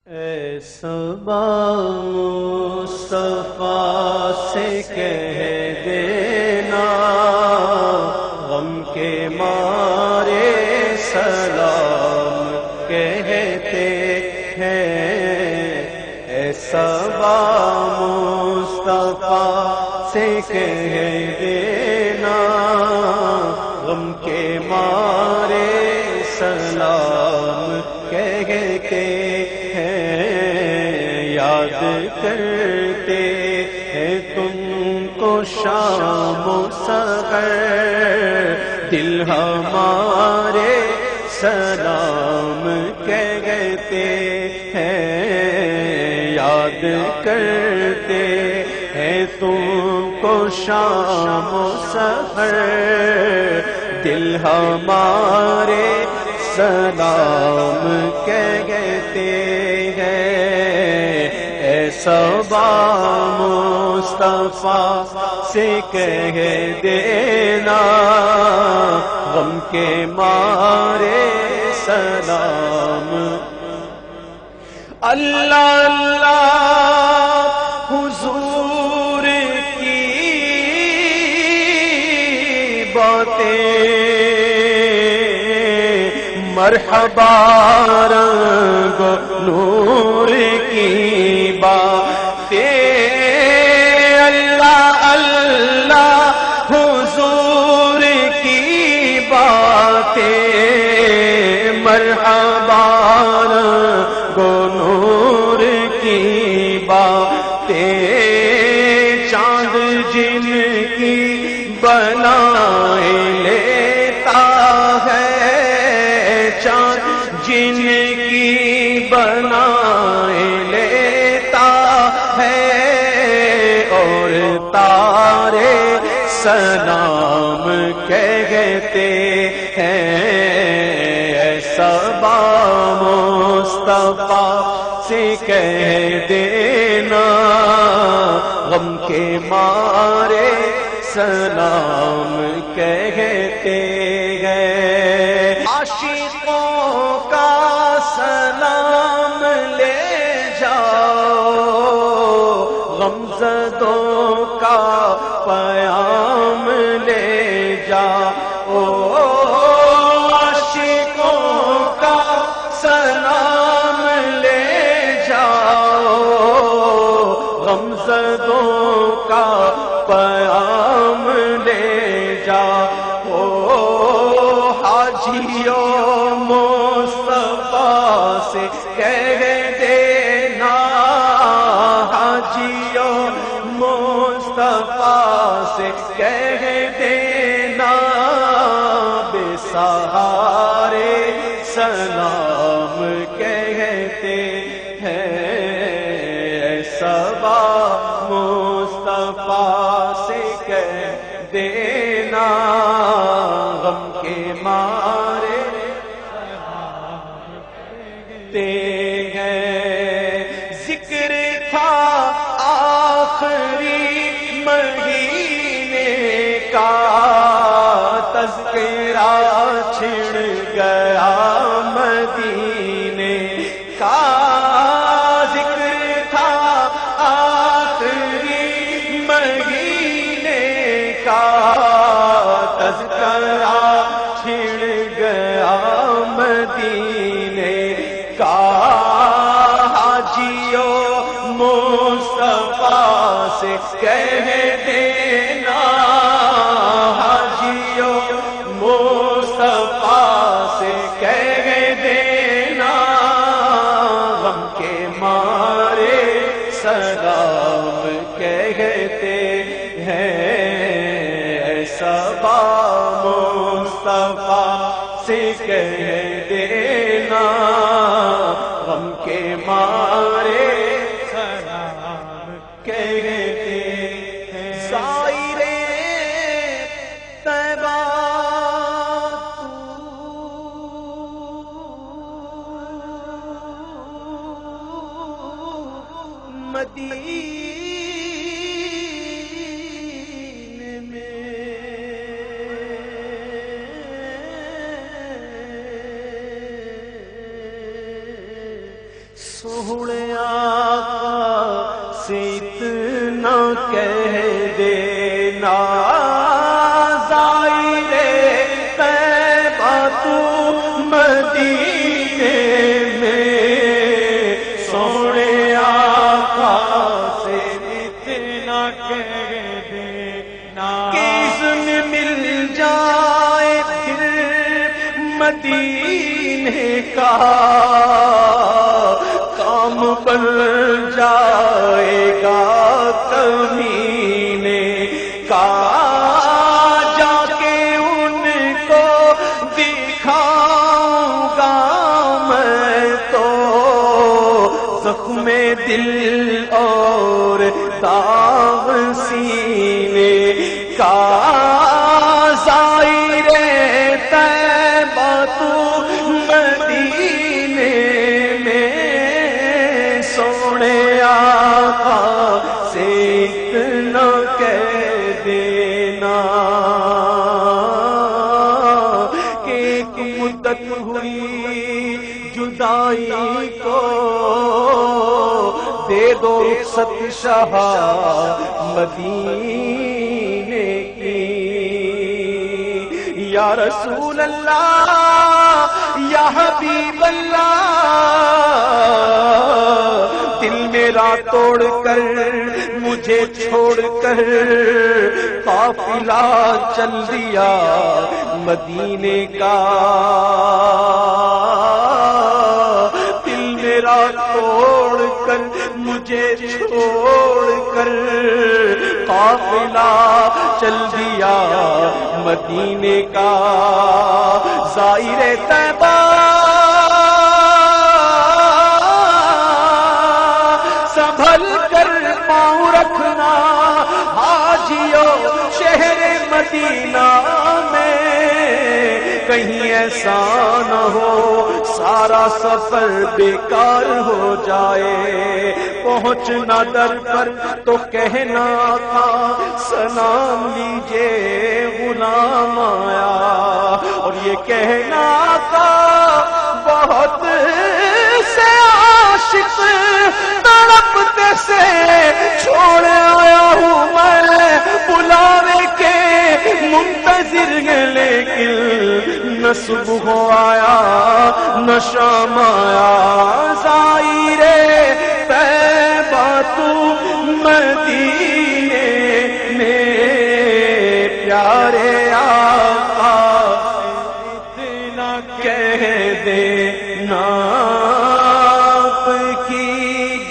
اے صبا مصطفیٰ سے کہہ دینا غم کے مارے سلام کہتے ہیں۔ اے صبا مصطفیٰ سے کہہ دینا غم کے مارے سلام کہتے یاد کرتے ہیں تم کو شام و سحر، دل ہمارے سلام کہتے ہیں۔ یاد کرتے ہیں تم کو شام و سحر، دل ہمارے سلام کہتے ہیں۔ اے صبا مصطفیٰ سے کہہ دینا غم کے مارے سلام۔ اللہ اللہ حضور کی باتیں، مرحبا رنگ نور کی باتیں، اللہ اللہ حضور کی باتیں، مرحبا رنگ نور کی باتیں، چاند جن کی بنائے لیتا ہے، چاند جن کی بنائے لیتا ہے، اور تارے سلام کہتے ہیں۔ اے صبا مصطفیٰ سے کہہ دینا غم کے مارے سلام کہتے ہیں۔ عاشقوں کا سلام لے جاؤ، غمزدوں کا پیام لے جاؤ، عاشقوں کا سلام لے جاؤ، غمزدوں کا پیام لے جاؤ، حاجیوں مصطفیٰ سے کہہ دینا، حاجیوں مصطفیٰ سے کہہ دینا بے سہارے سلام کہتے ہیں۔ اے صبا مصطفیٰ سے کہہ دینا غم کے مارے کہتے ہیں۔ ذکر تھا آخری مہینے کا، تذکرہ چھڑ گیا مدینے کا، ذکر تھا آخری مہینے کا، تذکرہ چھڑ گیا مدینے کا، حاجیوں مصطفیٰ سے کہہ دینا، حاجیوں مصطفیٰ سے کہہ دینا غم کے مارے سلام کہتے ہیں۔ اے صبا مصطفیٰ سے کہہ دینا غم کے مارے سلام کہتے ہیں۔ زائر طیبہ مدینے میں سونے آقا سے اتنا کہہ دینا ظاہرے طیبہ تو مدینے میں سونے آقا سے اتنا کہہ دینا کہ اذن مل جائے پھر مدینے کا کام بن جائے گا کمینے کا جا کے ان کو دکھاؤں گا میں تو زخم دل اور داغ سینے کا ظاہرے طیبہ تو مدینے میں سونے آقا سے اتنا کہہ دینا کہ ایک مدت ہوئی جدائی کو دے دو رخصت شاہ مدینے کی یا رسول اللہ یا حبیب اللہ دل میرا توڑ کر مجھے چھوڑ کر قافلہ چل دیا مدینے کا دل میرا توڑ کر مجھے چھوڑ کر قافلہ چل دیا مدینے کا ظاہر طیبہ سنبھل کر پاؤں رکھنا حاجیوں شہر مدینہ میں کہیں ایسا نہ ہو سارا سفر بیکار ہو جائے پہنچنا در پر تو کہنا تھا سلام لیجے غلام آیا اور یہ کہنا تھا بہت سے عاشق تڑپتے سے چھوڑ آیا ہوں میں بلانے کے منتظر ہے لیکن نہ صبح آیا نہ شام آیا ظاہرے طیبہ تو مدینے میں پیارے آقا اتنا کہہ دینا آپ کی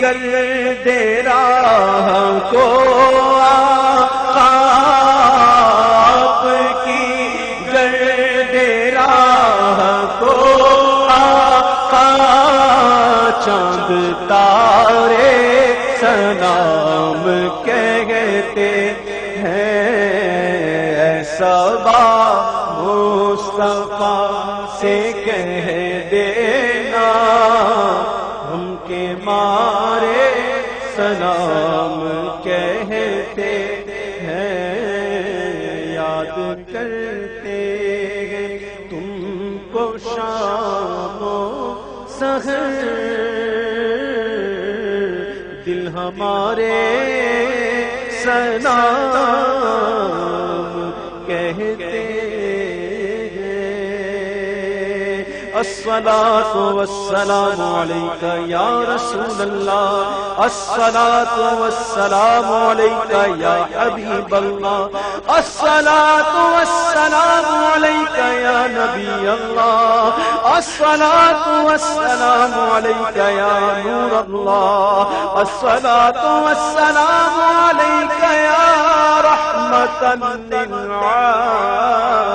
گرد راہ کو آقا آپ کی گرد راہ کو آقا چاند تارے سلام کہتے ہیں ایسا با مصطفیٰ سے کہہ دینا ہم کے مارے سلام کہتے ہیں یاد کرتے ہیں تم کو شام و سحر دل ہمارے سلام کہتے الصلاة والسلام عليك يا رسول الله الصلاة والسلام عليك يا حبيب الله الصلاة والسلام عليك يا نبي الله الصلاة والسلام عليك يا نور الله الصلاة والسلام عليك يا رحمة للعالمين